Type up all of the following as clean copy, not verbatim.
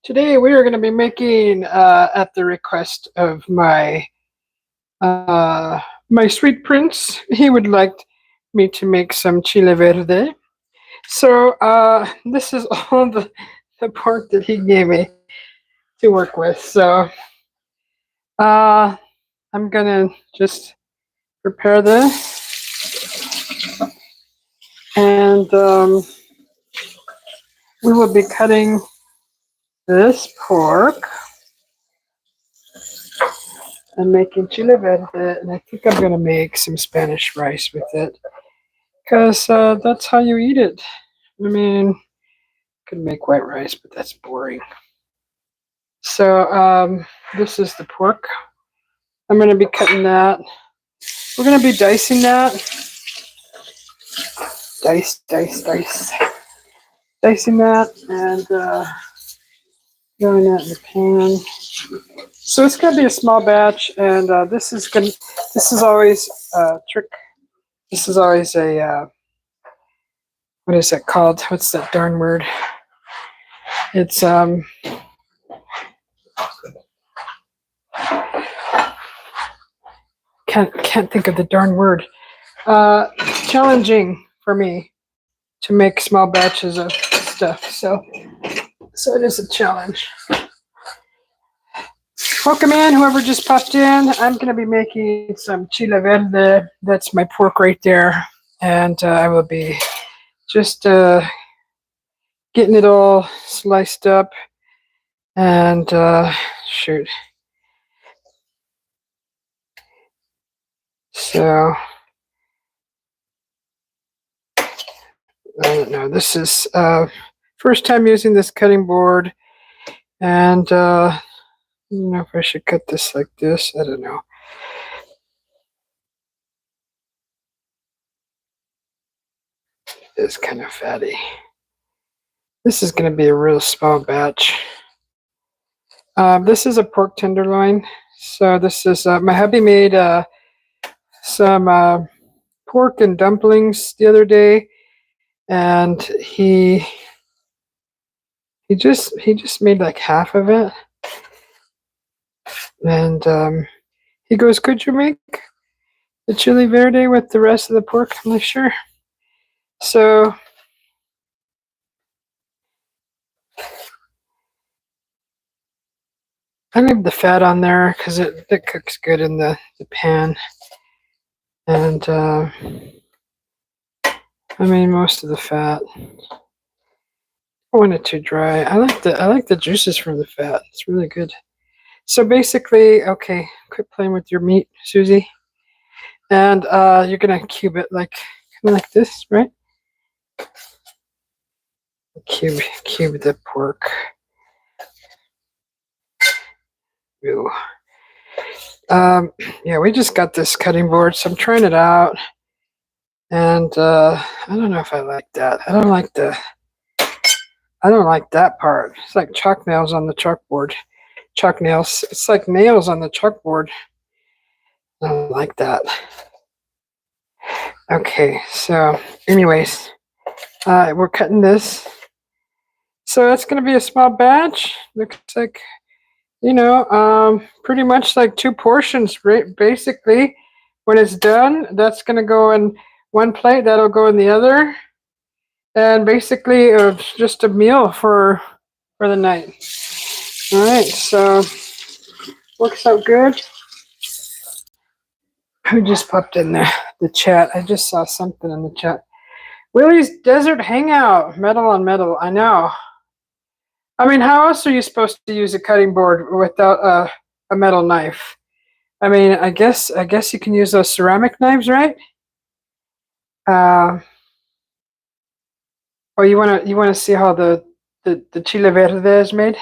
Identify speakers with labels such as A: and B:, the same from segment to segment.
A: Today we are going to be making, at the request of my sweet prince, he would like me to make some chile verde. So this is all the pork that he gave me to work with. So uh, I'm going to just prepare this, and we will be cutting this pork and making chile verde, and I think I'm going to make some Spanish rice with it, because that's how you eat it. I mean, could make white rice, but that's boring. So this is the pork. I'm going to be cutting that. We're going to be dicing that. Dice. Dicing that and throwing that in the pan. So it's going to be a small batch, and this is always a trick. This is always a what is it called? What's that darn word? It's can't think of the darn word. Challenging for me to make small batches of stuff. So it is a challenge. Welcome in, whoever just popped in. I'm going to be making some chile verde. That's my pork right there. And I will be just getting it all sliced up. And shoot. So I don't know. This is first time using this cutting board. And I don't know if I should cut this like this. I don't know. It's kind of fatty. This is going to be a real small batch. This is a pork tenderloin. So this is my hubby made some pork and dumplings the other day, and he just made like half of it, and he goes, "Could you make the chili verde with the rest of the pork?" I'm like, "Sure." So I leave the fat on there because it cooks good in the pan, and I mean most of the fat. I don't want it too dry. I like the juices from the fat. It's really good. So basically, okay, quit playing with your meat, Susie, and you're gonna cube it like this, right? Cube the pork. Ew. Yeah, we just got this cutting board, so I'm trying it out, and I don't know if I like that. I don't like that part. It's like chalk nails on the chalkboard. Chalk nails. It's like nails on the chalkboard. I don't like that. Okay, so anyways, we're cutting this. So that's going to be a small batch. Looks like, pretty much like 2 portions, right? Basically. When it's done, that's going to go in one plate. That'll go in the other. And basically, it's just a meal for the night. All right, so works out good. Who just popped in the chat? I just saw something in the chat. Willie's Desert Hangout, metal on metal. I know. I mean, how else are you supposed to use a cutting board without a metal knife? I mean, I guess you can use those ceramic knives, right? Or you wanna see how the chile verde is made?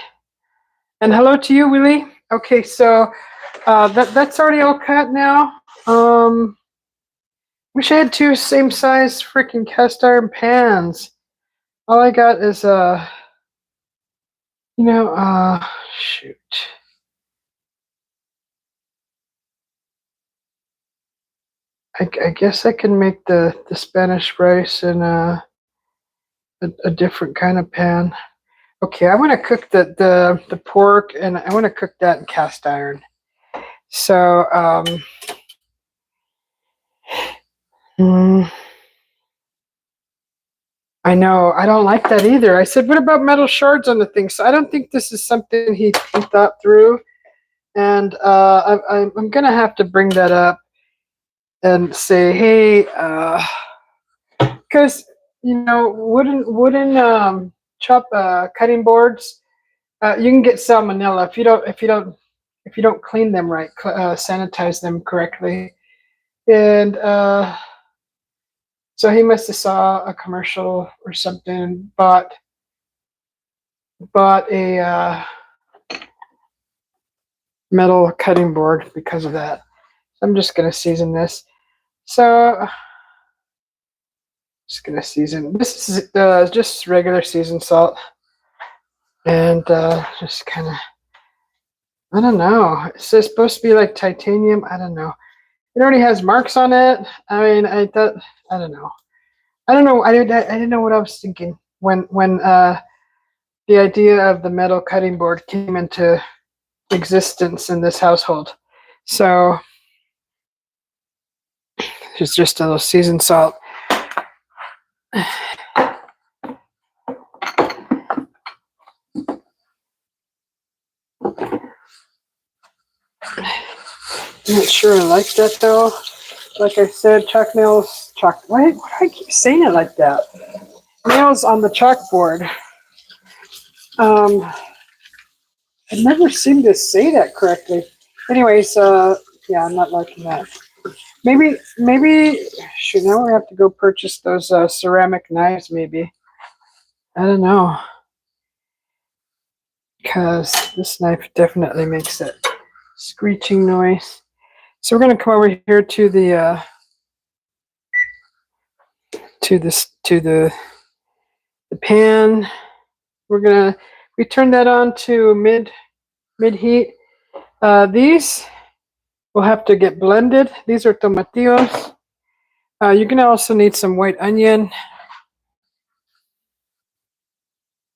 A: And hello to you, Willie. Okay, so that's already all cut now. Wish I had 2 same size freaking cast iron pans. All I got is shoot. I guess I can make the Spanish rice in a different kind of pan. Okay, I want to cook the pork, and I want to cook that in cast iron. So, mm, I know I don't like that either. I said, what about metal shards on the thing? So I don't think this is something he thought through, and I'm gonna have to bring that up and say, hey, because you know, wooden chop cutting boards, you can get salmonella if you don't clean them right, sanitize them correctly, and so he must have saw a commercial or something, bought a metal cutting board because of that. So I'm just gonna season this. So just gonna season. This is just regular seasoned salt, and just kind of. I don't know. It's supposed to be like titanium. I don't know. It already has marks on it. I mean, I thought. I don't know. I don't know. I didn't know what I was thinking when the idea of the metal cutting board came into existence in this household. So it's just a little seasoned salt. I'm not sure I like that though. Like I said, chalk nails, why do I keep saying it like that? Nails on the chalkboard. I never seem to say that correctly. Anyways, yeah, I'm not liking that. Maybe, shoot, now we have to go purchase those ceramic knives, maybe. I don't know. Because this knife definitely makes that screeching noise. So we're going to come over here to the the pan. We turn that on to mid heat. These will have to get blended. These are tomatillos. You're going to also need some white onion.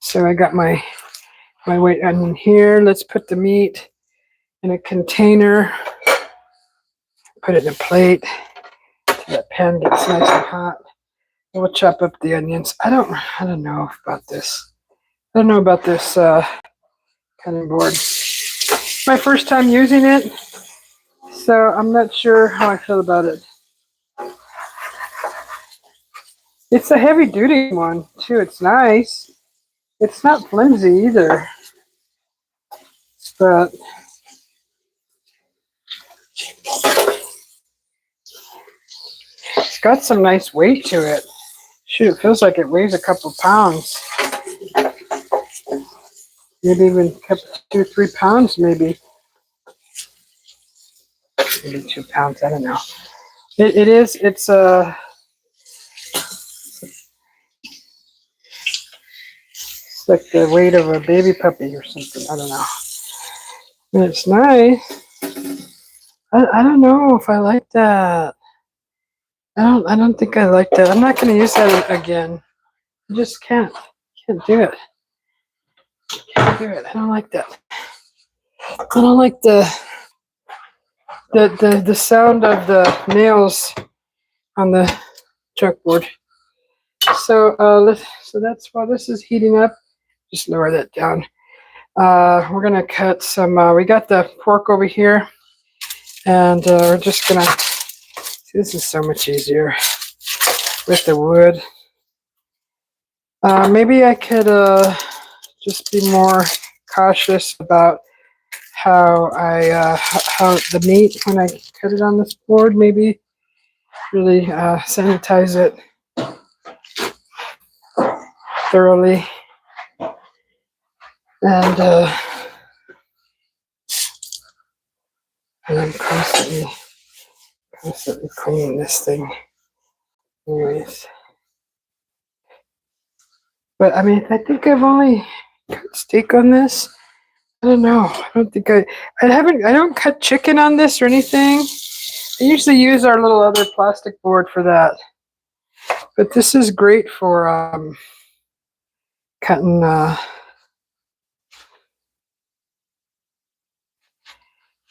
A: So I got my white onion here. Let's put the meat in a container. Put it in a plate so that pan gets nice and hot. We'll chop up the onions. I don't know about this. I don't know about this cutting board. My first time using it, so I'm not sure how I feel about it. It's a heavy duty one too. It's nice. It's not flimsy either, but it's got some nice weight to it. Shoot, it feels like it weighs a couple pounds. Maybe even 2 3 pounds, maybe 2 pounds. I don't know. It's like the weight of a baby puppy or something. I don't know. And it's nice. I don't know if I like that. I don't think I like that. I'm not going to use that again. I just can't do it. Can't do it. I don't like that. I don't like the sound of the nails on the chalkboard. So so that's while this is heating up. Just lower that down. We're gonna cut some. We got the pork over here, and we're just gonna. See, this is so much easier with the wood. Maybe I could just be more cautious about how how the meat when I cut it on this board. Maybe really sanitize it thoroughly, and I'm constantly cleaning this thing. Anyways, but I mean, I think I've only cut steak on this. I don't know. I don't think I don't cut chicken on this or anything. I usually use our little other plastic board for that. But this is great for cutting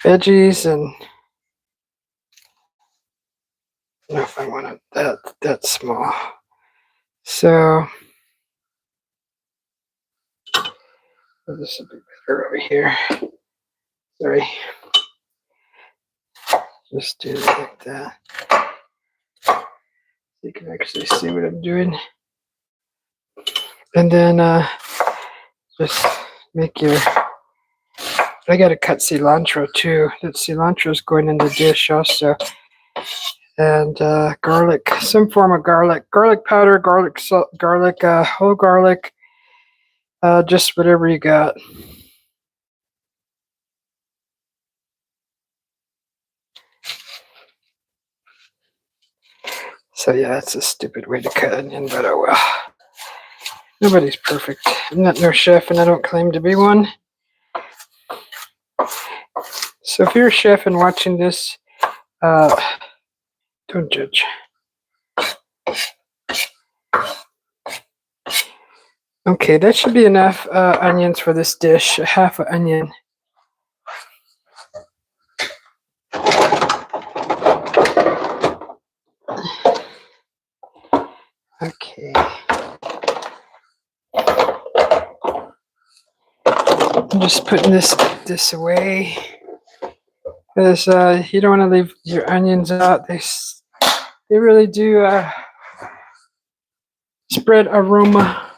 A: veggies, and I don't know if I want it that small. So this will be better over here. Sorry. Just do it like that. So you can actually see what I'm doing. And then just make your, I gotta cut cilantro too. That cilantro is going in the dish also. And garlic, some form of garlic powder, garlic salt, garlic, whole garlic, just whatever you got. So yeah, that's a stupid way to cut onion, but oh well. Nobody's perfect. I'm not no chef, and I don't claim to be one. So if you're a chef and watching this, don't judge. Okay, that should be enough onions for this dish. A half an onion. Okay. I'm just putting this away because you don't want to leave your onions out. They really do spread aroma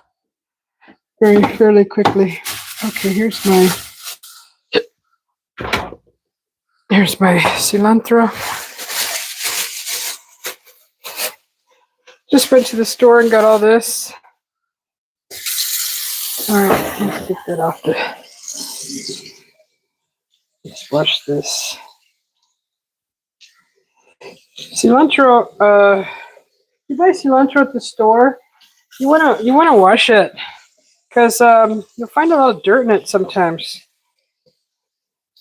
A: fairly quickly. Okay, here's my cilantro. Just went to the store and got all this. All right, let's get that off there. Let's wash this. Cilantro. You buy cilantro at the store. You wanna wash it because you'll find a lot of dirt in it sometimes.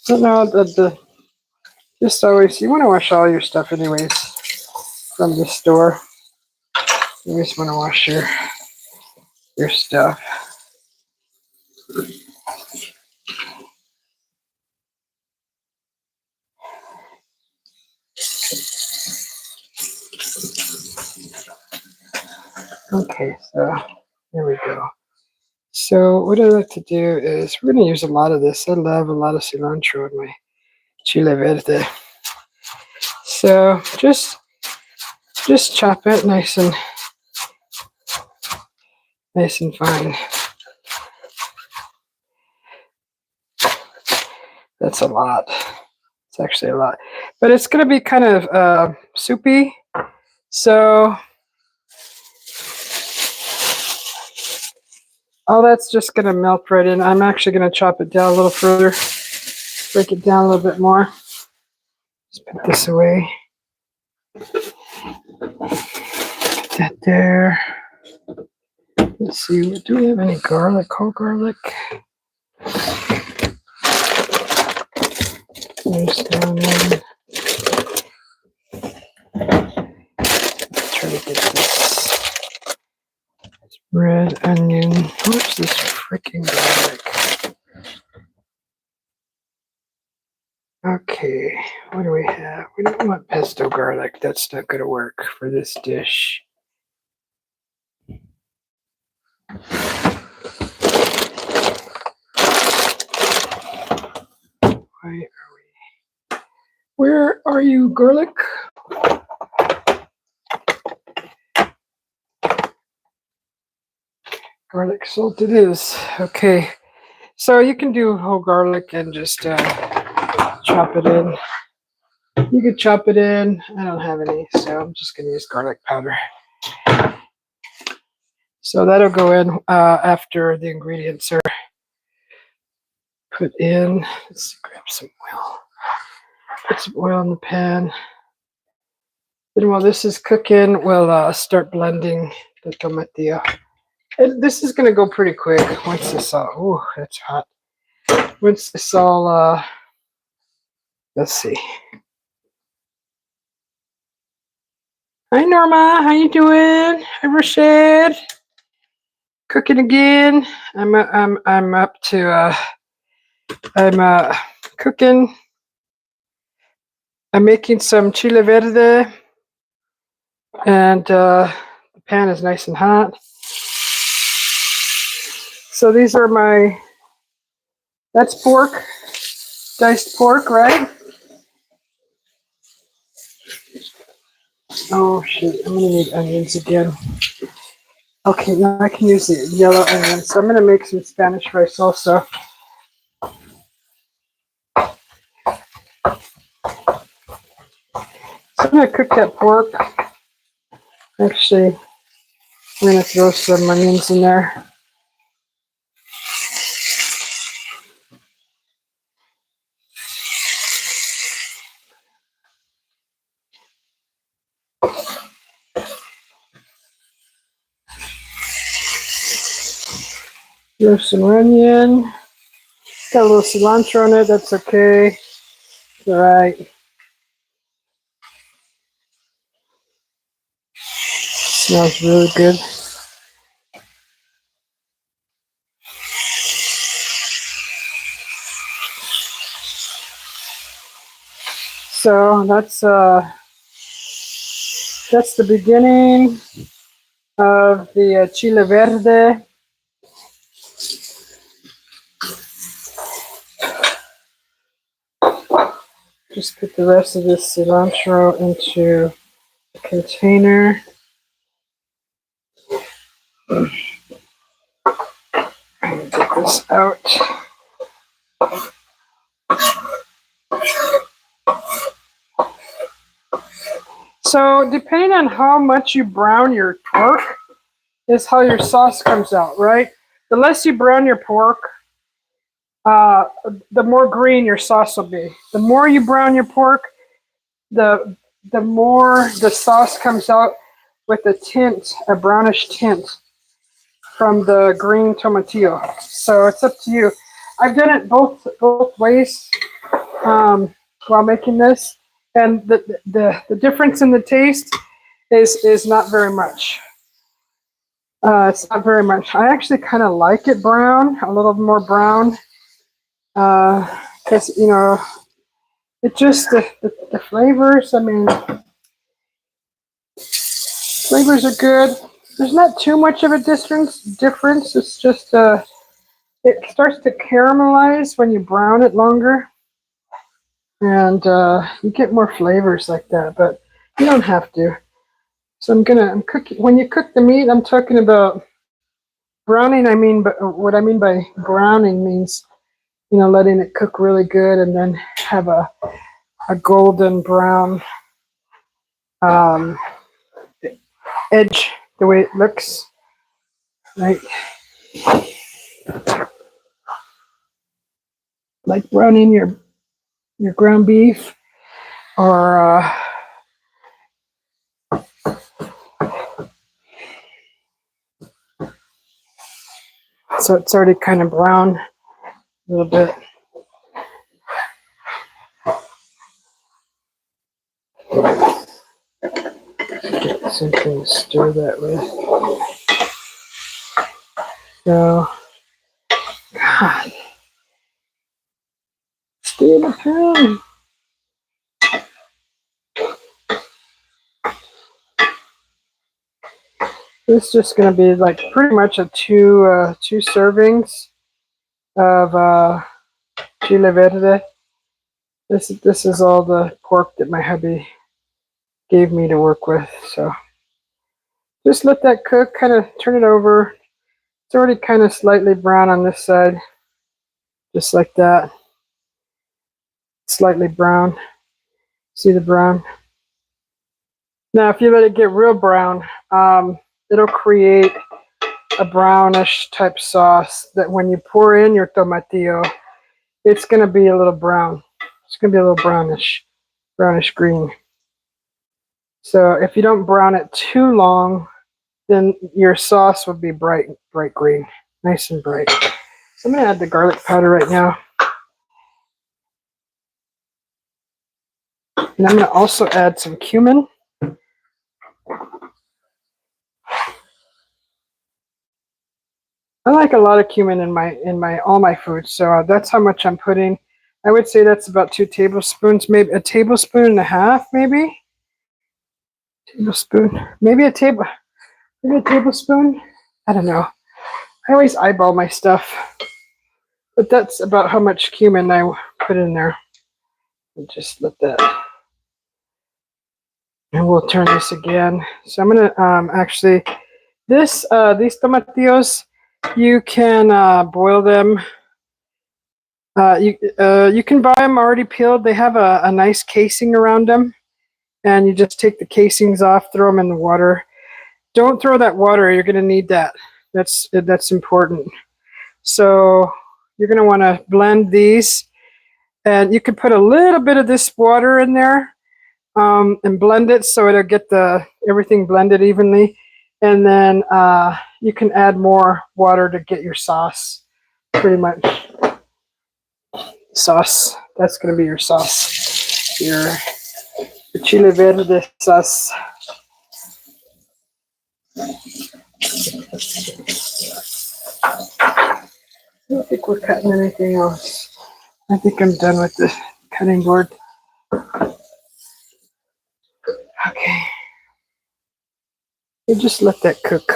A: I don't know the just always you want to wash all your stuff anyways from the store. You always want to wash your stuff. Okay, so here we go. So what I like to do is we're going to use a lot of this. I love a lot of cilantro in my chile verde. So just chop it nice and fine. That's a lot. It's actually a lot, but it's going to be kind of soupy. So all that's just going to melt right in. I'm actually going to chop it down a little further, break it down a little bit more. Just put this away. Put that there. Let's see, do we have any garlic? Whole garlic? There's down in. Try to get this red onion. Where's this freaking garlic? Okay, what do we have? We don't want pesto garlic. That's not going to work for this dish. Where are you, garlic? Garlic salt it is. Okay, so you can do whole garlic and just chop it in. You could chop it in. I don't have any, so I'm just going to use garlic powder. So that'll go in after the ingredients are put in. Let's grab some oil. Put some oil in the pan. Then while this is cooking, we'll start blending the tomatillo. And this is going to go pretty quick once this all, oh, that's hot. Once this all, let's see. Hi Norma, how you doing? Hi Rashid. Cooking again. I'm up to I'm cooking I'm making some chile verde, and the pan is nice and hot. So these are that's pork, diced pork, right? Oh shoot, I'm gonna need onions again. Okay, now I can use the yellow onions. So I'm gonna make some Spanish rice also. So I'm gonna cook that pork. Actually, I'm gonna throw some onions in there. Throw some onion. Got a little cilantro in it. That's okay. All right. Smells really good. So that's the beginning of the chile verde. Just put the rest of this cilantro into a container. And get this out. So depending on how much you brown your pork is how your sauce comes out, right? The less you brown your pork, the more green your sauce will be. The more you brown your pork, the more the sauce comes out with a tint, a brownish tint from the green tomatillo. So it's up to you. I've done it both ways while making this, and the difference in the taste is not very much. It's not very much. I actually kind of like it brown, a little more brown, because it just the flavors. I mean, flavors are good. There's not too much of a difference. It's just it starts to caramelize when you brown it longer, and you get more flavors like that. But you don't have to. So I'm cooking. When you cook the meat, I'm talking about browning. I mean, but what I mean by browning means letting it cook really good, and then have a golden brown edge the way it looks, right? Like browning your ground beef, or so it's already kind of brown a little bit. Get something to stir that with. So, God, stay in the pan. This is just going to be like pretty much a two servings of chile verde. This is all the pork that my hubby gave me to work with. So just let that cook. Kind of turn it over. It's already kind of slightly brown on this side, just like that. Slightly brown. See the brown? Now, if you let it get real brown, it'll create a brownish type sauce that when you pour in your tomatillo, it's going to be a little brown. It's going to be a little brownish green. So if you don't brown it too long, then your sauce will be bright green, nice and bright. So I'm going to add the garlic powder right now. And I'm going to also add some cumin. I like a lot of cumin in all my foods, so that's how much I'm putting. I would say that's about 2 tablespoons, maybe a tablespoon and a half, maybe. Tablespoon, maybe a tablespoon. I don't know. I always eyeball my stuff, but that's about how much cumin I put in there. And just let that, and we'll turn this again. So I'm gonna actually these tomatillos, you can boil them. You can buy them already peeled. They have a nice casing around them, and you just take the casings off, throw them in the water. Don't throw that water. You're going to need that. That's important. So you're going to want to blend these, and you could put a little bit of this water in there and blend it so it'll get everything blended evenly. And then you can add more water to get your sauce, pretty much. Sauce. That's going to be your sauce. Your chile verde sauce. I don't think we're cutting anything else. I think I'm done with the cutting board. Okay. You just let that cook.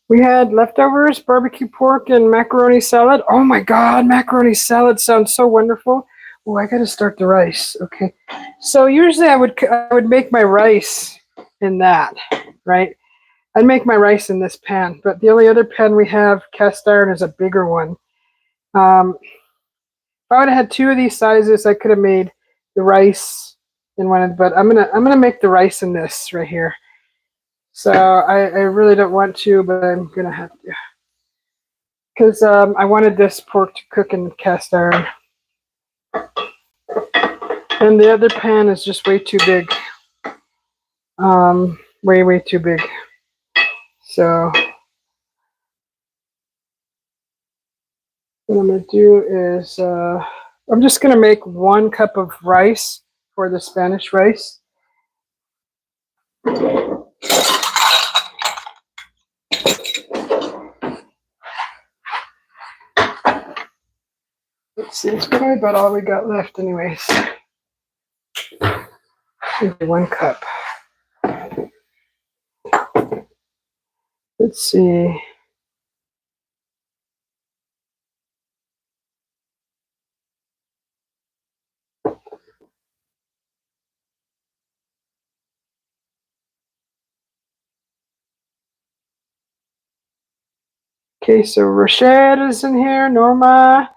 A: We had leftovers, barbecue pork, and macaroni salad. Oh my God, macaroni salad sounds so wonderful. Oh, I gotta start the rice. Okay. So usually I would make my rice in that, right? I'd make my rice in this pan, but the only other pan we have, cast iron, is a bigger one. If I would have had 2 of these sizes, I could have made the rice in one, but I'm gonna make the rice in this right here. So I really don't want to, but I'm gonna have to, because I wanted this pork to cook in cast iron, and the other pan is just way too big, way too big. So what I'm gonna do is I'm just gonna make 1 cup of rice for the Spanish rice. Let's see, it's probably about all we got left anyways. Maybe 1 cup. Let's see. Okay, so Rashad is in here, Norma,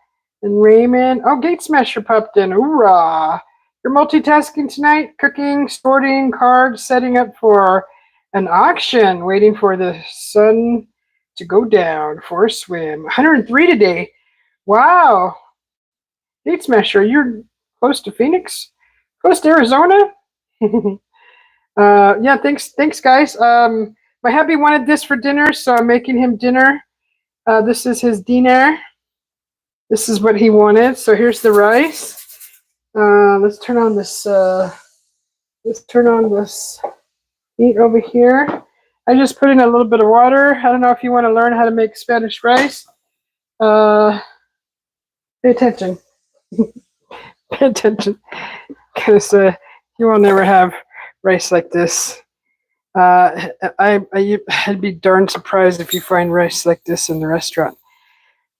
A: and Raymond. Oh, Gate Smasher popped in. Hoorah! You're multitasking tonight, cooking, sorting cards, setting up for an auction, waiting for the sun to go down for a swim. 103 today. Wow. Gate Smasher, you're close to Phoenix? Close to Arizona? Yeah, thanks guys. My hubby wanted this for dinner, so I'm making him dinner. This is his dinner. This is what he wanted. So here's the rice. Let's turn on this. Let's turn on this heat over here. I just put in a little bit of water. I don't know if you want to learn how to make Spanish rice. Pay attention. Pay attention, because you will never have rice like this. I'd be darn surprised if you find rice like this in the restaurant.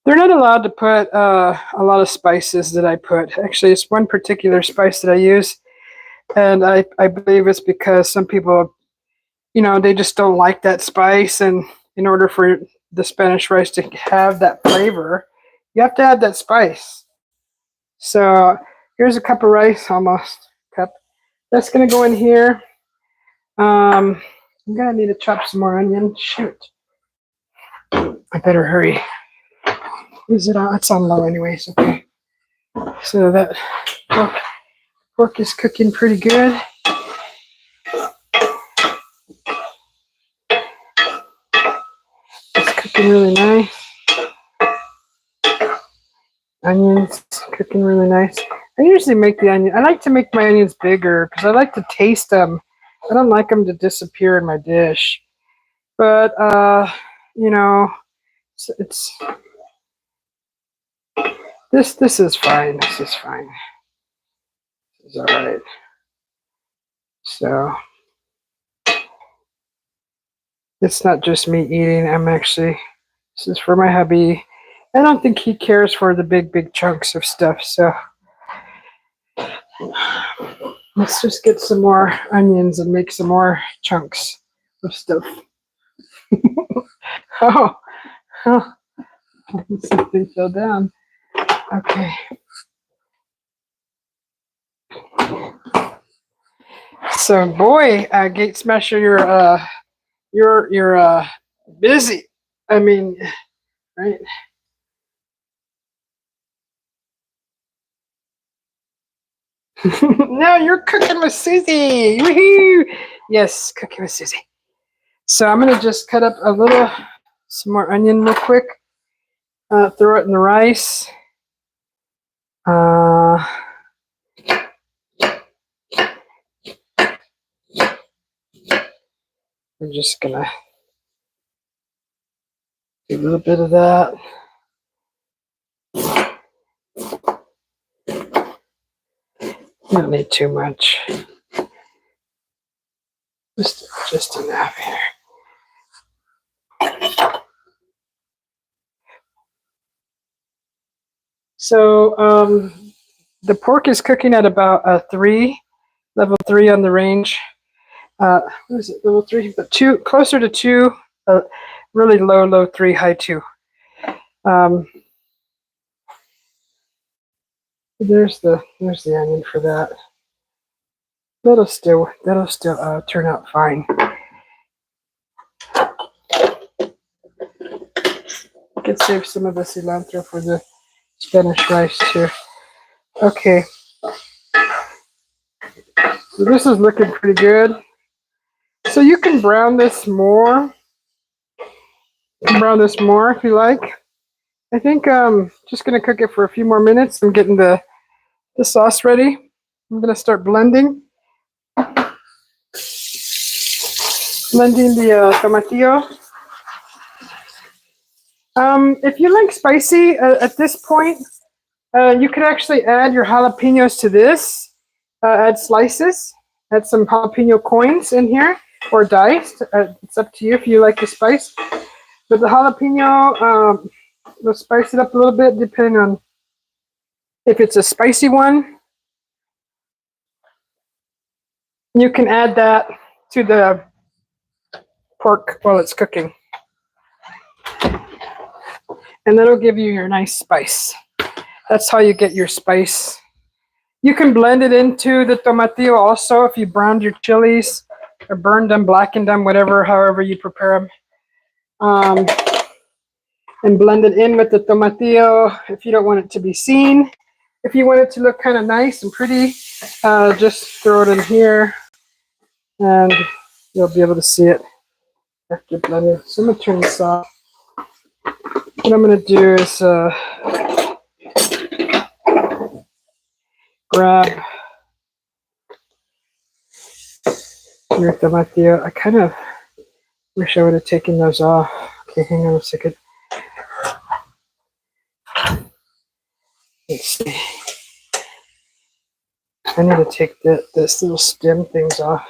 A: They're not allowed to put a lot of spices that I put. Actually, it's one particular spice that I use, and I believe it's because some people, they just don't like that spice, and in order for the Spanish rice to have that flavor, you have to add that spice. So here's a cup of rice, almost cup. That's going to go in here. I'm going to need to chop some more onion. Shoot. I better hurry. Is it on? It's on low anyways. Okay. So that pork is cooking pretty good. It's cooking really nice. Onions cooking really nice. I usually make the onion. I like to make my onions bigger because I like to taste them. I don't like them to disappear in my dish. But it's This is fine. This is fine. This is all right. So it's not just me eating. This is for my hubby. I don't think he cares for the big chunks of stuff. So let's just get some more onions and make some more chunks of stuff. oh, something fell down. Okay. So, boy, Gate Smasher, you're busy. I mean, right? No, you're cooking with Susie. Woohoo! Yes, cooking with Susie. So I'm gonna just cut up some more onion real quick. Throw it in the rice. I'm just gonna do a little bit of that. Don't need too much. Just enough here. So the pork is cooking at about level 3 on the range. What is it, level 3? But 2, closer to 2, really low 3, high 2. There's the onion for that. That'll still turn out fine. I could save some of the cilantro for the Spanish rice too. Okay. So this is looking pretty good. So you can brown this more. Brown this more if you like. I think I'm just going to cook it for a few more minutes. I'm getting the sauce ready. I'm going to start blending. Blending the tomatillo. If you like spicy at this point, you could actually add your jalapenos to this. Add slices. Add some jalapeno coins in here or diced. It's up to you if you like the spice. But the jalapeno, we'll spice it up a little bit depending on if it's a spicy one. You can add that to the pork while it's cooking. And that'll give you your nice spice. That's how you get your spice. You can blend it into the tomatillo also if you browned your chilies or burned them, blackened them, however you prepare them. And blend it in with the tomatillo if you don't want it to be seen. If you want it to look kind of nice and pretty, just throw it in here and you'll be able to see it after blending. So I'm going to turn this off. What I'm going to do is grab your tomatillo. I kind of wish I would have taken those off. Okay, hang on a second. Let's see. I need to take this little stem things off.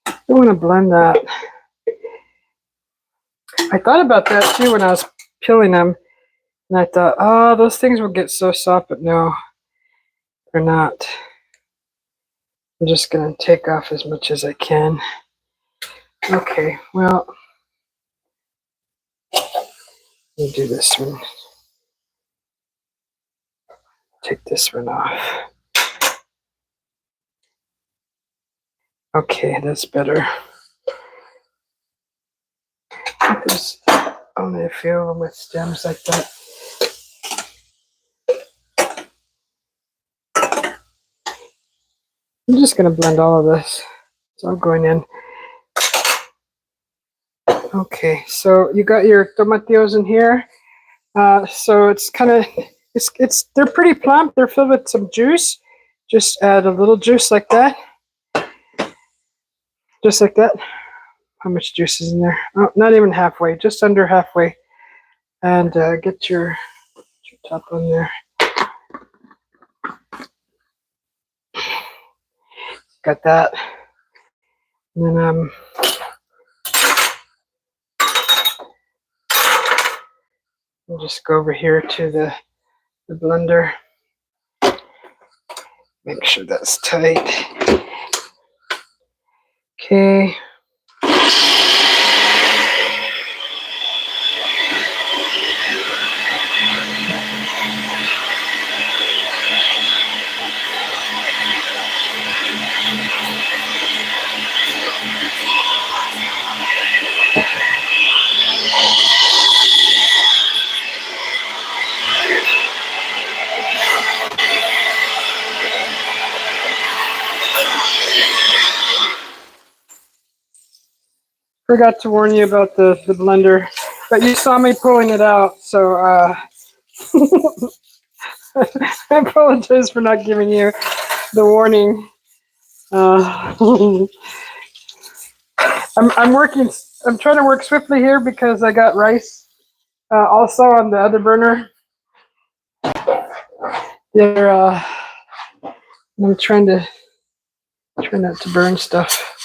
A: I want to blend that. I thought about that too when I was peeling them. And I thought, oh, those things will get so soft, but no, they're not. I'm just going to take off as much as I can. Okay, well, let me do this one. Take this one off. Okay, that's better. There's only a few of them with stems like that. I'm just going to blend all of this. It's all going in. Okay, so you got your tomatillos in here. So it's kind of, they're pretty plump. They're filled with some juice. Just add a little juice like that. Just like that. How much juice is in there? Oh, not even halfway, just under halfway. And get your top on there. got that. And then we'll just go over here to the blender. Make sure that's tight. Okay. Forgot to warn you about the blender, but you saw me pulling it out, so I apologize for not giving you the warning. I'm working. I'm trying to work swiftly here because I got rice also on the other burner. I'm trying not to burn stuff.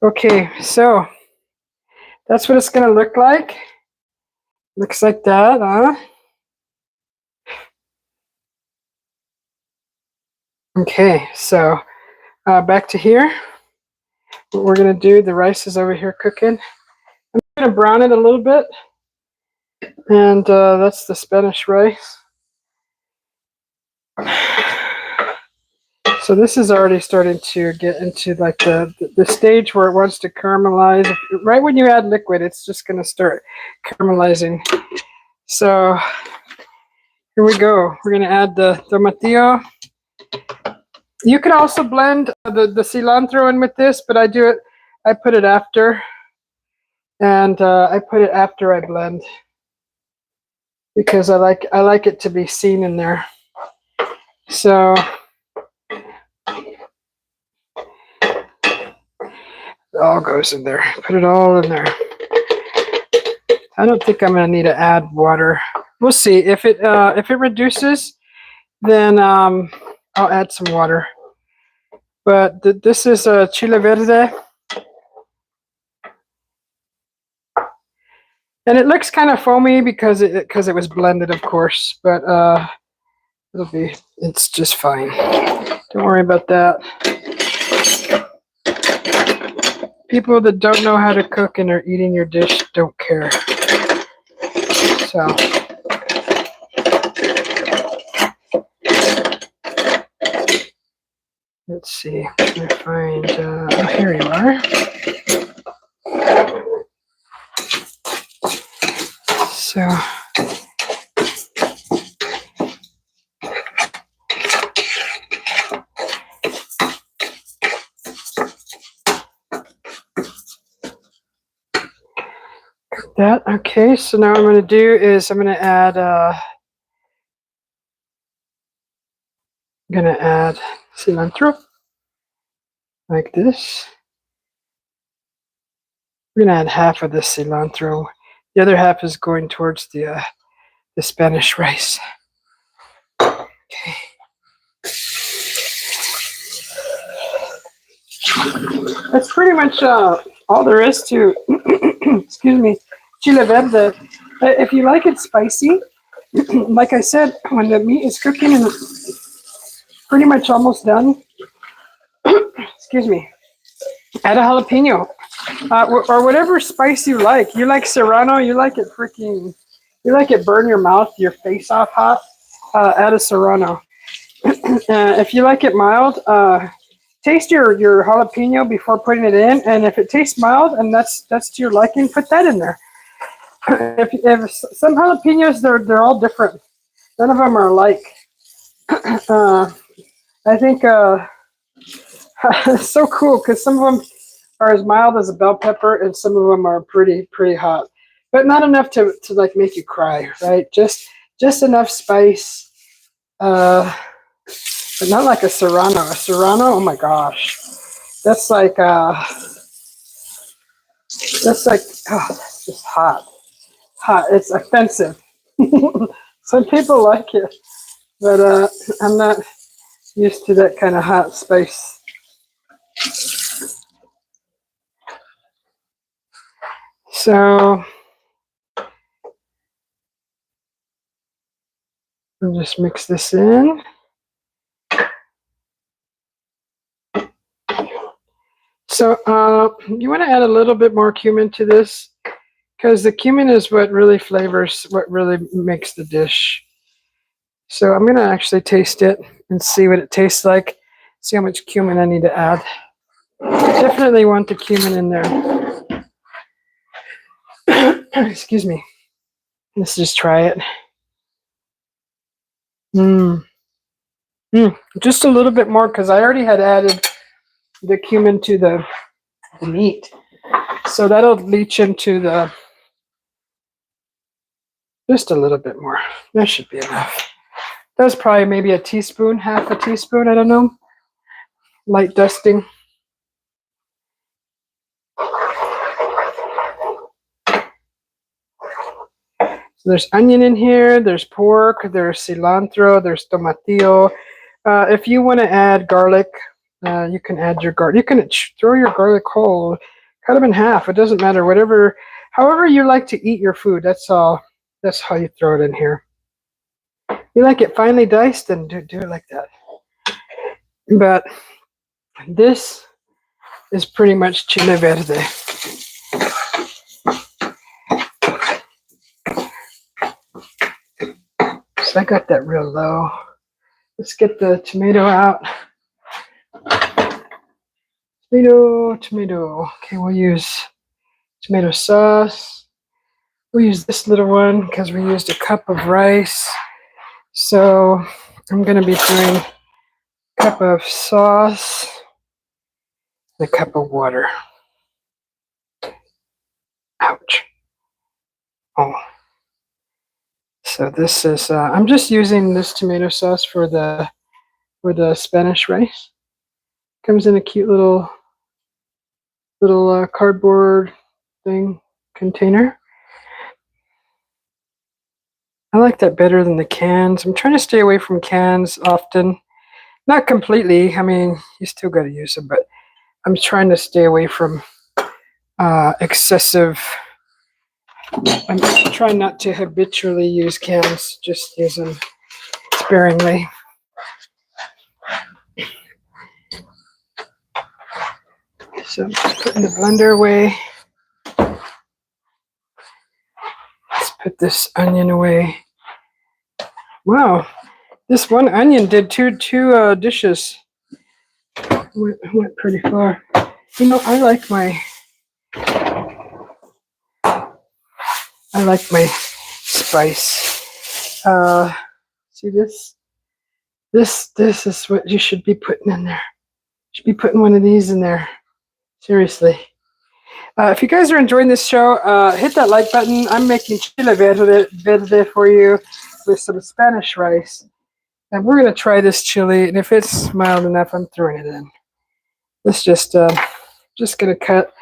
A: Okay, so that's what it's gonna look like. Looks like that, huh? Okay, so back to here. What we're gonna do, the rice is over here cooking. I'm gonna brown it a little bit, and that's the Spanish rice. So this is already starting to get into like the stage where it wants to caramelize. Right when you add liquid, it's just gonna start caramelizing. So here we go. We're gonna add the tomatillo. You could also blend the cilantro in with this, but I put it after, and I put it after I blend because I like it to be seen in there. So it all goes in there. Put it all in there. I don't think I'm gonna need to add water. We'll see if it reduces, then I'll add some water. But this is chile verde. And it looks kind of foamy because it was blended, of course, but it's just fine. Don't worry about that. People that don't know how to cook and are eating your dish don't care. So let's see. Let me find. Oh, here you are. So that. Okay, so now what I'm going to do is I'm going to add cilantro like this. We're going to add half of this cilantro. The other half is going towards the Spanish rice. Okay. That's pretty much all there is to, excuse me, chile verde. If you like it spicy, like I said, when the meat is cooking and pretty much almost done, excuse me, add a jalapeno or whatever spice you like. You like serrano, you like it burn your mouth, your face off hot, add a serrano. If you like it mild, taste your jalapeno before putting it in, and if it tastes mild and that's to your liking, put that in there. If some jalapenos, they're all different. None of them are alike. I think it's so cool because some of them are as mild as a bell pepper, and some of them are pretty hot, but not enough to like make you cry, right? Just enough spice, but not like a serrano. A serrano, oh my gosh, that's like oh, that's just hot. It's offensive. Some people like it, but I'm not used to that kind of hot spice. So I'll just mix this in. So you want to add a little bit more cumin to this, because the cumin is what really flavors, what really makes the dish. So I'm going to actually taste it and see what it tastes like, see how much cumin I need to add. Definitely want the cumin in there. Excuse me. Let's just try it. Just a little bit more, because I already had added the cumin to the meat. So that'll leach into the, just a little bit more. That should be enough. That's probably maybe a teaspoon, half a teaspoon, I don't know. Light dusting. So there's onion in here, there's pork, there's cilantro, there's tomatillo. If you want to add garlic, you can add your garlic. You can throw your garlic whole, cut them in half. It doesn't matter. Whatever, however you like to eat your food, that's all. That's how you throw it in here. You like it finely diced, then do it like that. But this is pretty much chile verde. So I got that real low. Let's get the tomato out. Tomato. Okay, we'll use tomato sauce. We'll use this little one because we used a cup of rice. So I'm going to be doing a cup of sauce and a cup of water. Ouch. Oh. So this is, I'm just using this tomato sauce for the Spanish rice. Comes in a cute little cardboard thing container. I like that better than the cans. I'm trying to stay away from cans often. Not completely. I mean, you still got to use them, but I'm trying to stay away from excessive. I'm trying not to habitually use cans, just use them sparingly. So I'm just putting the blender away. Let's put this onion away. Wow, this one onion did two dishes. Went pretty far. You know, I like my spice. See this? This is what you should be putting in there. You should be putting one of these in there. Seriously. If you guys are enjoying this show, hit that like button. I'm making chile verde for you with some Spanish rice. And we're going to try this chili. And if it's mild enough, I'm throwing it in. Let's just going to cut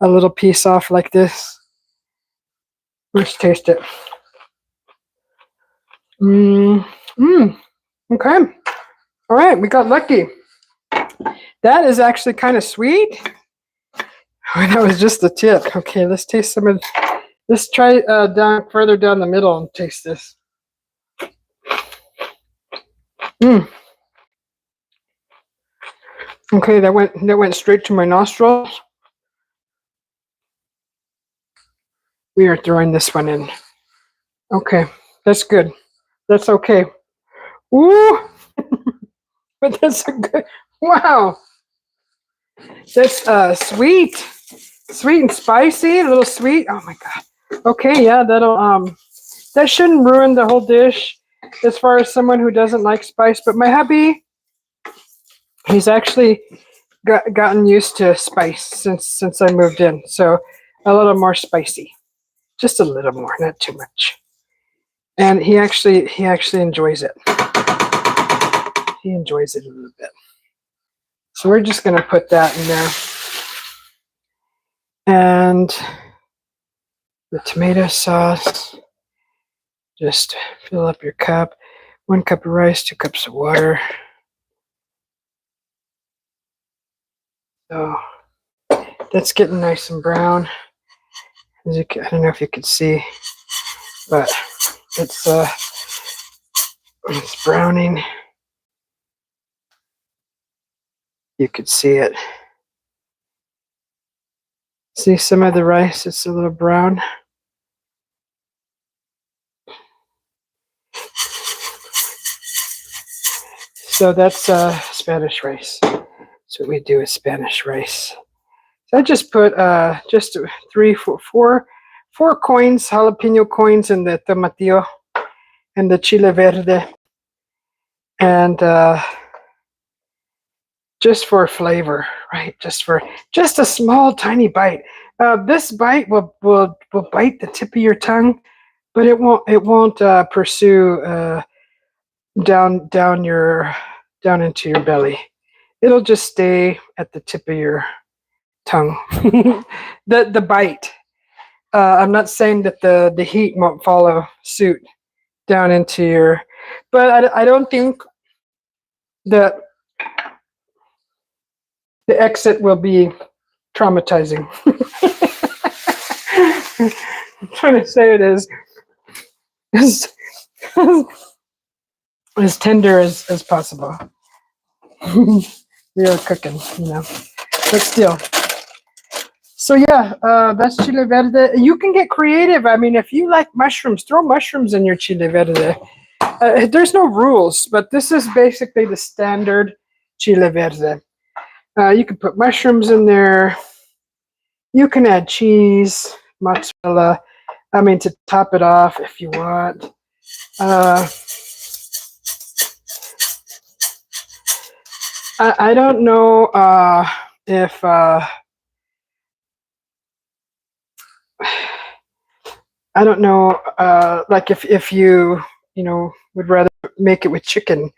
A: a little piece off like this. Let's taste it. Okay. All right, we got lucky. That is actually kind of sweet. Oh, that was just the tip. Okay, let's taste some of. Let's try further down the middle and taste this. Okay, that went straight to my nostrils. We are throwing this one in. Okay, that's good. That's okay. Ooh, but that's a good. Wow, that's sweet and spicy, a little sweet. Oh my god. Okay, yeah, that shouldn't ruin the whole dish as far as someone who doesn't like spice. But my hubby, he's actually gotten used to spice since I moved in, so a little more spicy, just a little more, not too much. And he actually enjoys it. He enjoys it a little bit. So we're just going to put that in there. And the tomato sauce. Just fill up your cup. 1 cup of rice, 2 cups of water. So that's getting nice and brown. I don't know if you can see, but it's browning. You could see it. See some of the rice, it's a little brown. So that's Spanish rice. That's what we do with Spanish rice. So I just put just four coins, jalapeno coins, and the tomatillo and the chile verde, and just for flavor, right? Just a small, tiny bite. This bite will bite the tip of your tongue, but it won't pursue down into your belly. It'll just stay at the tip of your tongue. the bite. I'm not saying that the heat won't follow suit down into your, but I don't think that the exit will be traumatizing. I'm trying to say it as tender as possible. We are cooking, but still. So yeah, that's chile verde. You can get creative. I mean, if you like mushrooms, throw mushrooms in your chile verde. There's no rules, but this is basically the standard chile verde. You can put mushrooms in there. You can add cheese, mozzarella. I mean, to top it off if you want. I don't know if I don't know like if you would rather make it with chicken.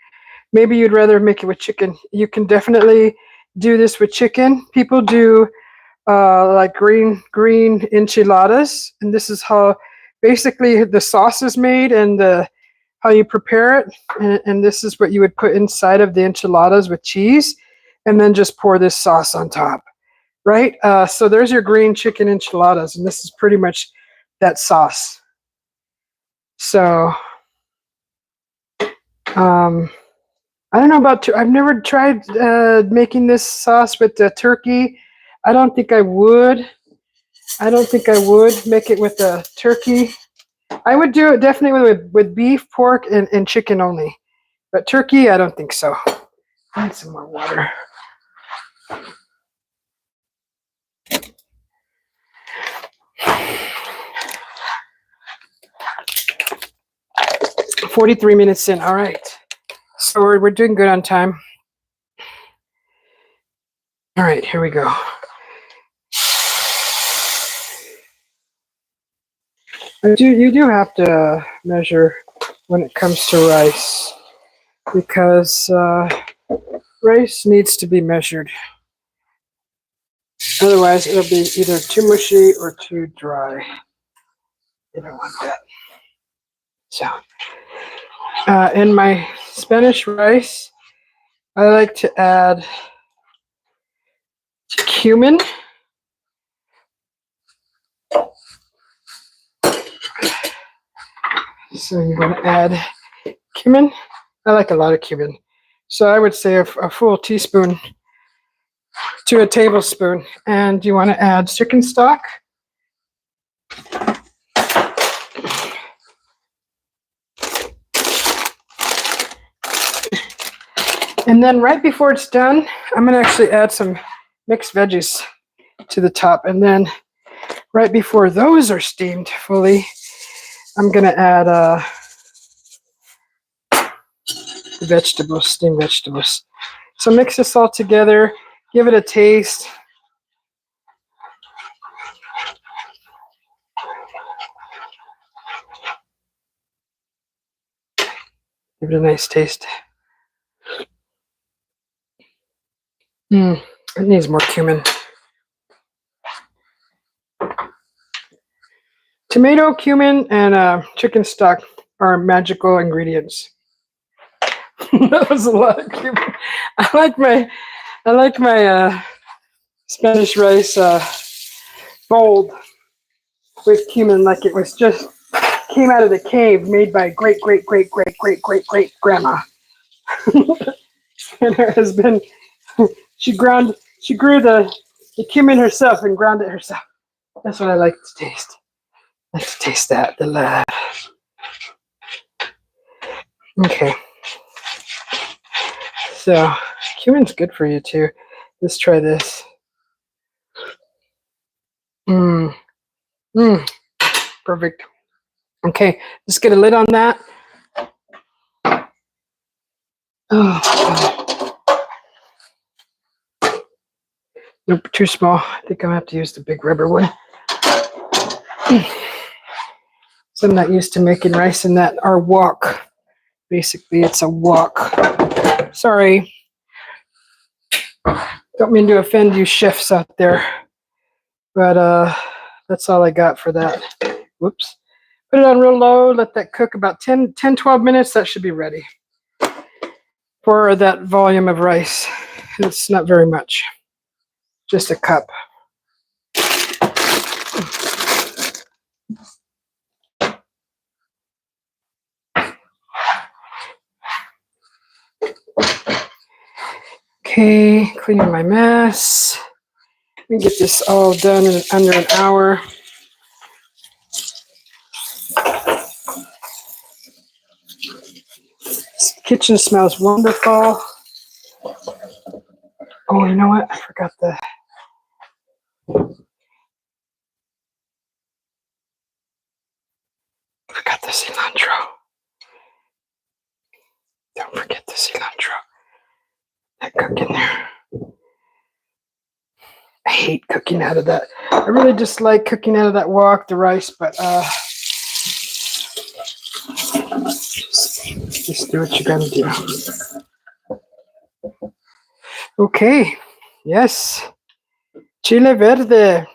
A: Maybe you'd rather make it with chicken. You can definitely do this with chicken. People do like green enchiladas, and this is how basically the sauce is made and how you prepare it. And this is what you would put inside of the enchiladas with cheese, and then just pour this sauce on top, right? So there's your green chicken enchiladas, and this is pretty much that sauce. So I don't know about I've never tried making this sauce with turkey. I don't think I would. Make it with the turkey. I would do it definitely with beef, pork, and chicken only. But turkey, I don't think so. I need some more water. "43 minutes in. All right. So we're doing good on time. All right, here we go. You do have to measure when it comes to rice, because rice needs to be measured. Otherwise, it'll be either too mushy or too dry. You don't want that. So, in my Spanish rice, I like to add cumin. So you're going to add cumin. I like a lot of cumin. So I would say a full teaspoon to a tablespoon. And you want to add chicken stock. And then right before it's done, I'm going to actually add some mixed veggies to the top. And then right before those are steamed fully, I'm going to add the vegetables, steamed vegetables. So mix this all together, give it a taste. Give it a nice taste. It needs more cumin. Tomato, cumin, and chicken stock are magical ingredients. That was a lot of cumin. I like my Spanish rice bowl with cumin, like it was just came out of the cave, made by great grandma. And her husband, she grew the cumin herself and ground it herself. That's what I like to taste. I like to taste that, the lad. Okay. So cumin's good for you too. Let's try this. Perfect. Okay, just get a lid on that. Oh, nope, too small. I think I'm gonna have to use the big rubber one. So I'm not used to making rice in that our wok. Basically, it's a wok. Sorry. Don't mean to offend you chefs out there. But that's all I got for that. Whoops. Put it on real low, let that cook about 12 minutes. That should be ready for that volume of rice. It's not very much, just a cup. Okay, cleaning my mess. Let me get this all done in under an hour. This kitchen smells wonderful. Oh, you know what? I forgot the cilantro. Don't forget the cilantro. That cook in there. I hate cooking out of that. I really dislike cooking out of that wok, the rice, but just do what you gotta do. Okay. Yes. Chile verde.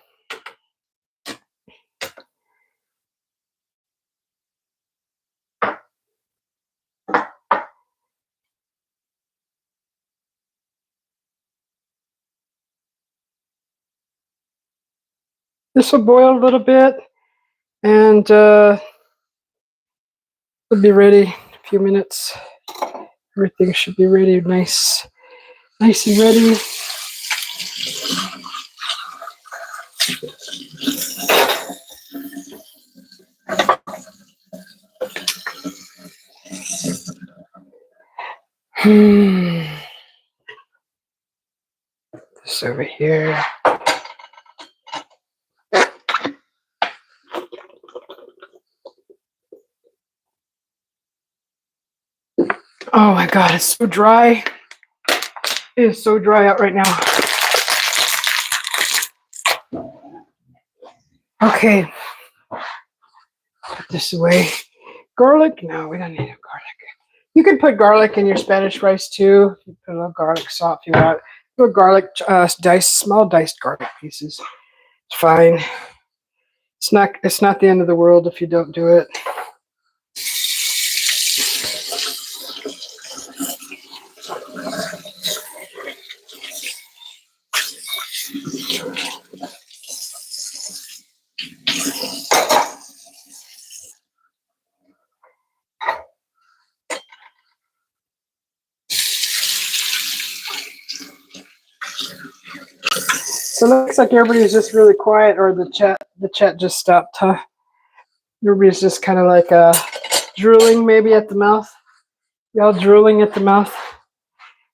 A: This will boil a little bit, and it'll be ready in a few minutes. Everything should be ready, nice and ready. This over here. Oh my God, it's so dry. It is so dry out right now. Okay. Put this away. Garlic? No, we don't need no garlic. You can put garlic in your Spanish rice too. You put a little garlic salt if you want. Put garlic, small diced garlic pieces. It's fine. It's not the end of the world if you don't do it. So it looks like everybody's just really quiet, or the chat just stopped, huh? Everybody's just kind of like drooling maybe at the mouth. Y'all drooling at the mouth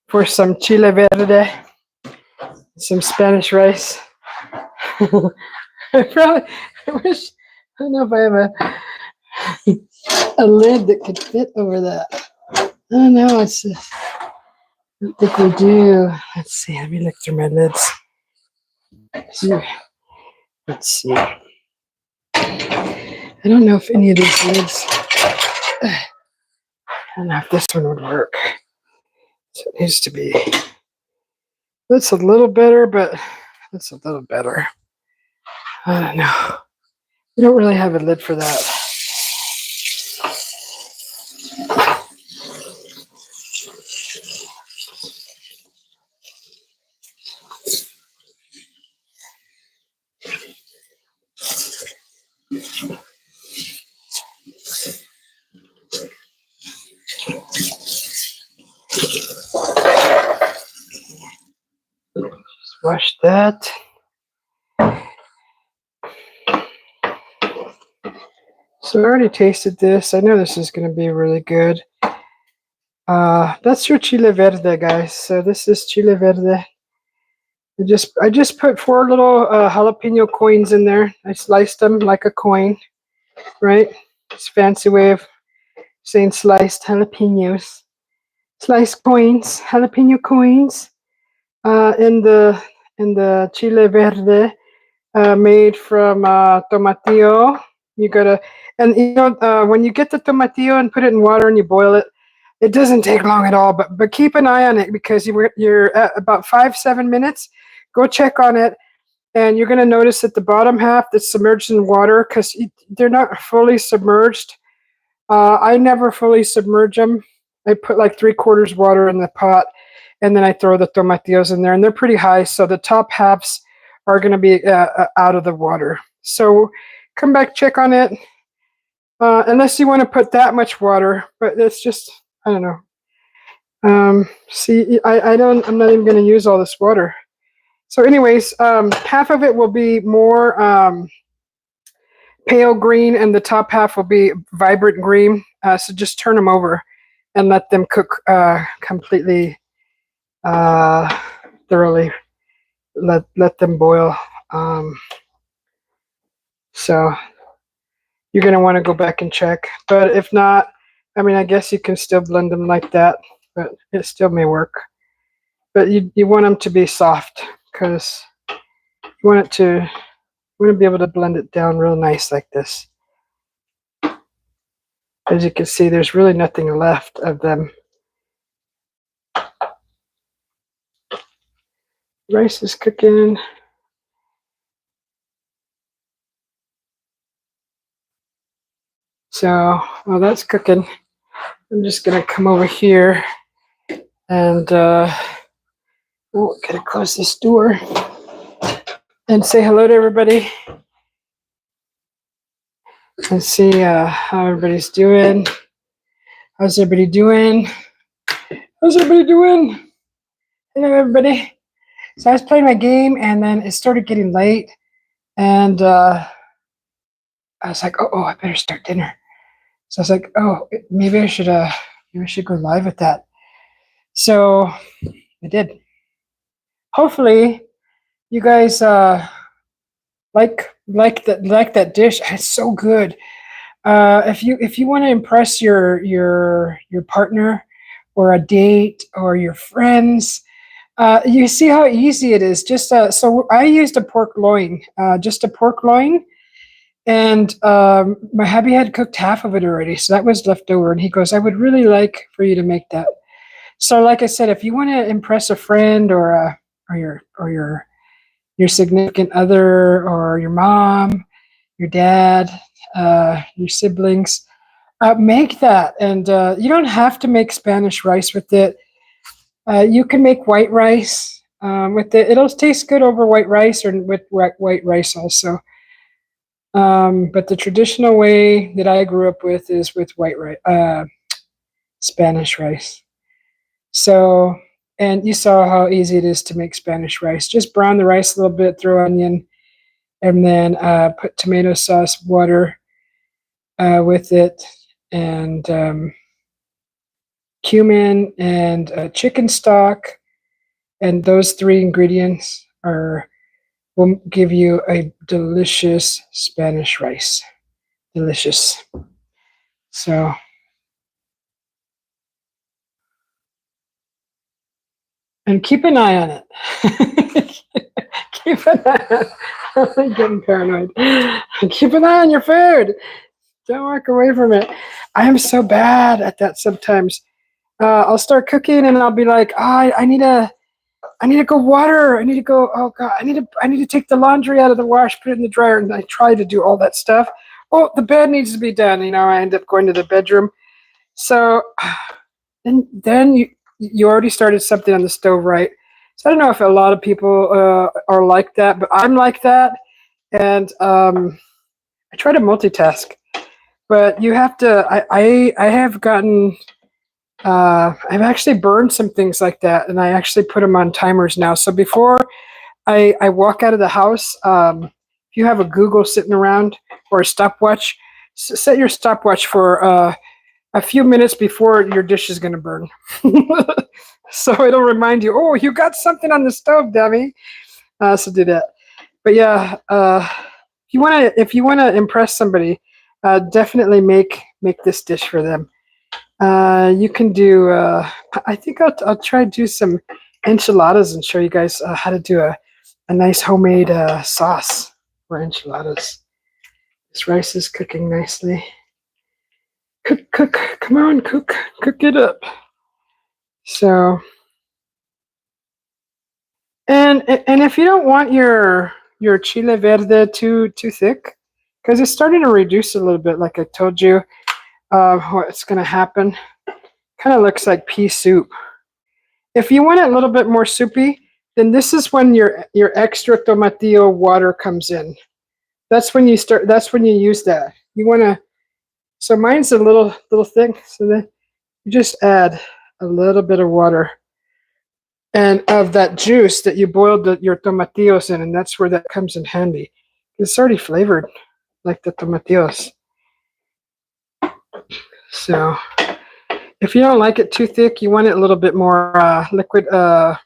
A: for some chile verde, some Spanish rice. I wish, I don't know if I have a lid that could fit over that. I don't know, I don't think we do. Let's see, let me look through my lids. Let's see. I don't know if any of these lids, I don't know if this one would work. So it needs to be, that's a little better, but that's a little better. I don't know. We don't really have a lid for that. Just wash that. So I already tasted this. I know this is going to be really good. That's your chile verde, guys. So this is chile verde. I just put 4 little jalapeno coins in there. I sliced them like a coin, right? It's a fancy way of saying sliced jalapenos. Sliced coins, jalapeno coins, in the chile verde, made from tomatillo. You gotta, and you know, when you get the tomatillo and put it in water and you boil it, it doesn't take long at all. But keep an eye on it, because you're at about 5-7 minutes. Go check on it, and you're gonna notice that the bottom half that's submerged in water, because they're not fully submerged. I never fully submerge them. I put like 3/4 water in the pot, and then I throw the tomatillos in there, and they're pretty high, so the top halves are going to be out of the water. So come back, check on it, unless you want to put that much water, but it's just, I don't know. See, I'm not even going to use all this water. So anyways, half of it will be more pale green, and the top half will be vibrant green. So just turn them over and let them cook completely thoroughly. Let them boil. So you're going to want to go back and check. But if not, I mean, I guess you can still blend them like that, but it still may work. But you want them to be soft, because you want to be able to blend it down real nice like this. As you can see, there's really nothing left of them. Rice is cooking. So while that's cooking, I'm just going to come over here and gotta close this door and say hello to everybody and see how everybody's doing. How's everybody doing? How's everybody doing? Hello, everybody. So I was playing my game, and then it started getting late, and I was like, oh, I better start dinner. So I was like, oh, maybe I should go live with that. So I did. Hopefully, you guys like that dish. It's so good. If you want to impress your partner, or a date, or your friends, you see how easy it is. Just so I used a pork loin, just a pork loin, and my hubby had cooked half of it already, so that was left over. And he goes, "I would really like for you to make that." So, like I said, if you want to impress a friend, or your significant other, or your mom, your dad, your siblings, make that. And you don't have to make Spanish rice with it. You can make white rice with it. It'll taste good over white rice, or with white rice also. But the traditional way that I grew up with is with white rice, Spanish rice. So, and you saw how easy it is to make Spanish rice. Just brown the rice a little bit, throw onion, and then put tomato sauce, water with it, and cumin, and chicken stock. And those 3 ingredients will give you a delicious Spanish rice. Delicious. So and keep an eye on it. Keep an eye on it. I'm getting paranoid. Keep an eye on your food. Don't walk away from it. I am so bad at that sometimes. I'll start cooking, and I'll be like, I need to go water. I need to go. Oh God, I need to take the laundry out of the wash, put it in the dryer, and I try to do all that stuff. Oh, the bed needs to be done. I end up going to the bedroom. So, and then you already started something on the stove, right? So I don't know if a lot of people are like that, but I'm like that, and I try to multitask. But you have to. I have gotten I've actually burned some things like that, and I actually put them on timers now. So before I walk out of the house, if you have a Google sitting around or a stopwatch, set your stopwatch for a few minutes before your dish is going to burn. So it'll remind you, oh, you got something on the stove, dummy. So do that. But yeah, if you wanna impress somebody, definitely make this dish for them. You can do. I think I'll try to do some enchiladas and show you guys how to do a nice homemade sauce for enchiladas. This rice is cooking nicely. Cook, come on, cook it up. So, and if you don't want your chile verde too thick, because it's starting to reduce a little bit, like I told you, what's going to happen. Kind of looks like pea soup. If you want it a little bit more soupy, then this is when your extra tomatillo water comes in. That's when you start. That's when you use that. You want to. So mine's a little thick. So then you just add a little bit of water and of that juice that you boiled your tomatillos in, and that's where that comes in handy. It's already flavored like the tomatillos. So if you don't like it too thick, you want it a little bit more liquid,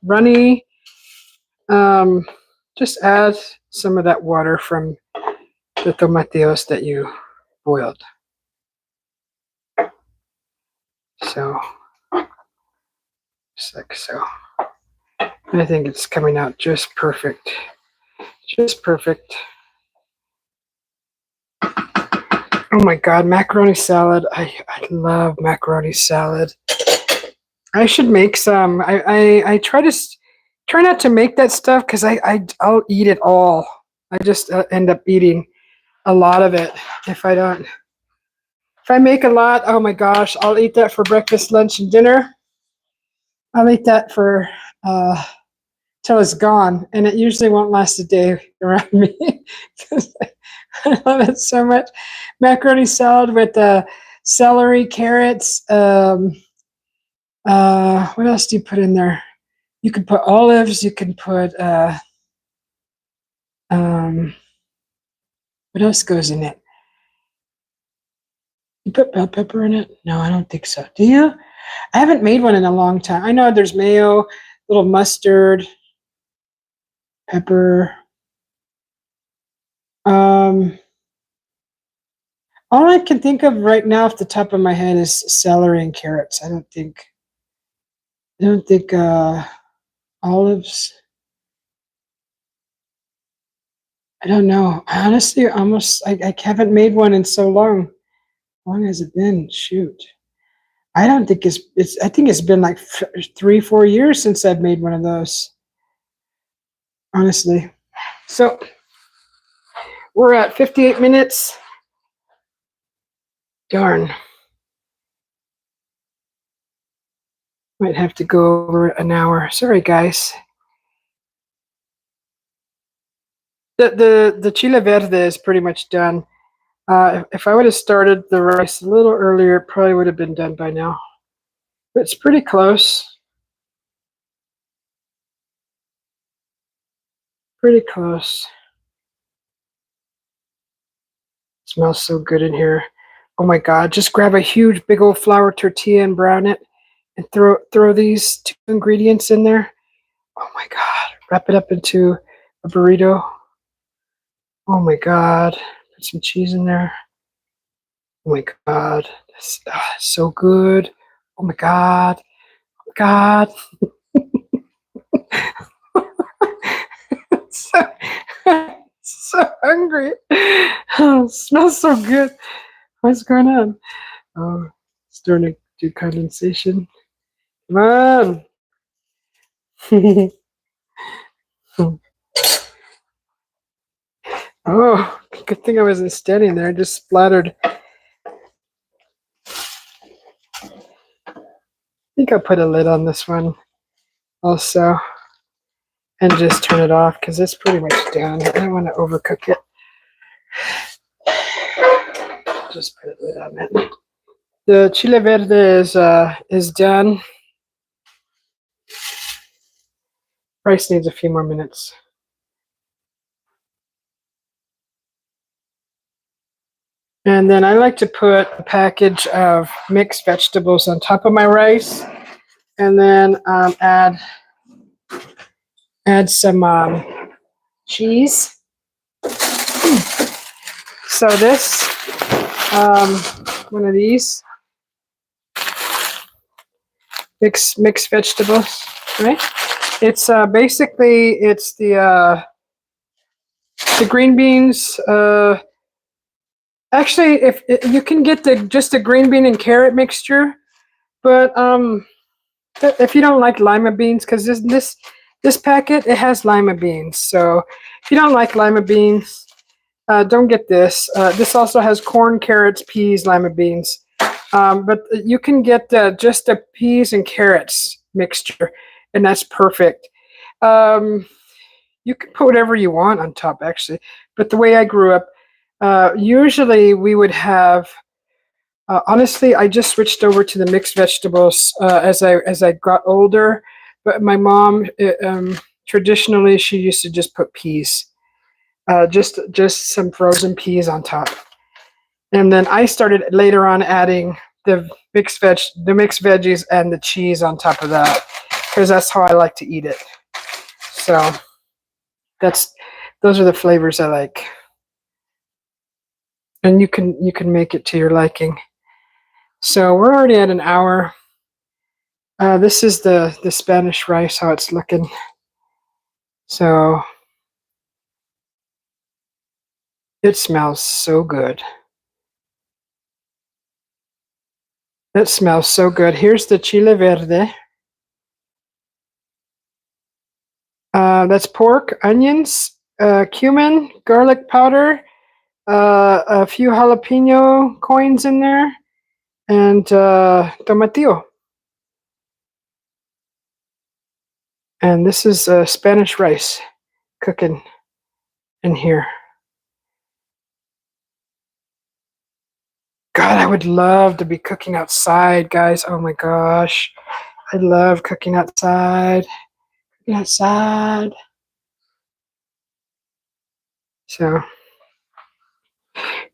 A: runny, just add some of that water from the tomatillos that you boiled. So, just like so. I think it's coming out just perfect. Just perfect. Oh my God, macaroni salad. I love macaroni salad. I should make some. I try not to make that stuff because I'll eat it all. I just end up eating a lot of it if I don't. If I make a lot, oh my gosh, I'll eat that for breakfast, lunch, and dinner. I'll eat that for till it's gone, and it usually won't last a day around me because I love it so much. Macaroni salad with celery, carrots. What else do you put in there? You can put olives. You can put what else goes in it? You put bell pepper in it? No, I don't think so. Do you? I haven't made one in a long time. I know there's mayo, little mustard, pepper. All I can think of right now off the top of my head is celery and carrots. I don't think olives. I don't know. Honestly, almost I haven't made one in so long. How long has it been? Shoot. I don't think it's I think it's been like 3-4 years since I've made one of those. Honestly. So we're at 58 minutes. Darn. Might have to go over an hour. Sorry, guys. The chile verde is pretty much done. If I would have started the rice a little earlier, it probably would have been done by now. But it's pretty close. Pretty close. It smells so good in here. Oh my God, just grab a huge big old flour tortilla and brown it and throw these 2 ingredients in there. Oh my God, wrap it up into a burrito. Oh my God, put some cheese in there. Oh my God, that's so good. Oh my God, oh my God. So hungry. Oh, it smells so good. What's going on? Oh, starting to do condensation. Come on. Oh, good thing I wasn't standing there. I just splattered. I think I'll put a lid on this one also and just turn it off because it's pretty much done. I don't want to overcook it. Just put a lid on it. The chile verde is done. Rice needs a few more minutes. And then I like to put a package of mixed vegetables on top of my rice, and then add some cheese. So this one of these mixed vegetables, right? It's basically it's the green beans. Actually, if you can get just the green bean and carrot mixture, but if you don't like lima beans, because this packet it has lima beans, so if you don't like lima beans, don't get this. This also has corn, carrots, peas, lima beans, but you can get just the peas and carrots mixture, and that's perfect. You can put whatever you want on top, actually, but the way I grew up, usually we would have. Honestly, I just switched over to the mixed vegetables as I got older. But my mom, traditionally, she used to just put peas, just some frozen peas on top. And then I started later on adding the mixed veggies and the cheese on top of that, because that's how I like to eat it. So those are the flavors I like, and you can make it to your liking. So we're already at an hour. This is the Spanish rice, how it's looking. So it smells so good. It smells so good. Here's the chile verde. That's pork, onions, cumin, garlic powder, a few jalapeno coins in there, and tomatillo. And this is Spanish rice cooking in here. God, I would love to be cooking outside, guys. Oh my gosh. I love cooking outside. Cooking outside. So,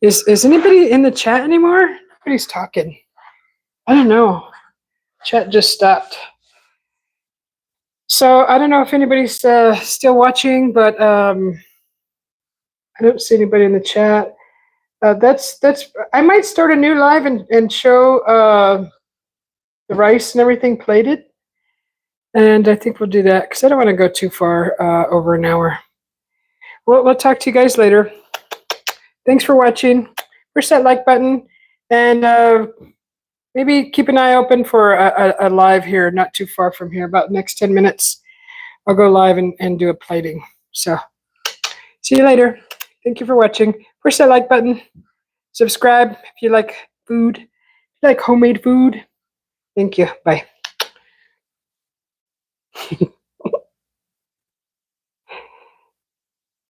A: is anybody in the chat anymore? Nobody's talking. I don't know. Chat just stopped. So I don't know if anybody's still watching, but I don't see anybody in the chat. That's. I might start a new live and show the rice and everything plated, and I think we'll do that because I don't want to go too far over an hour. Well, we'll talk to you guys later. Thanks for watching. Push that like button, and maybe keep an eye open for a live here, not too far from here, about the next 10 minutes. I'll go live and do a plating. So, see you later. Thank you for watching. Push that like button. Subscribe if you like food, if you like homemade food. Thank you. Bye.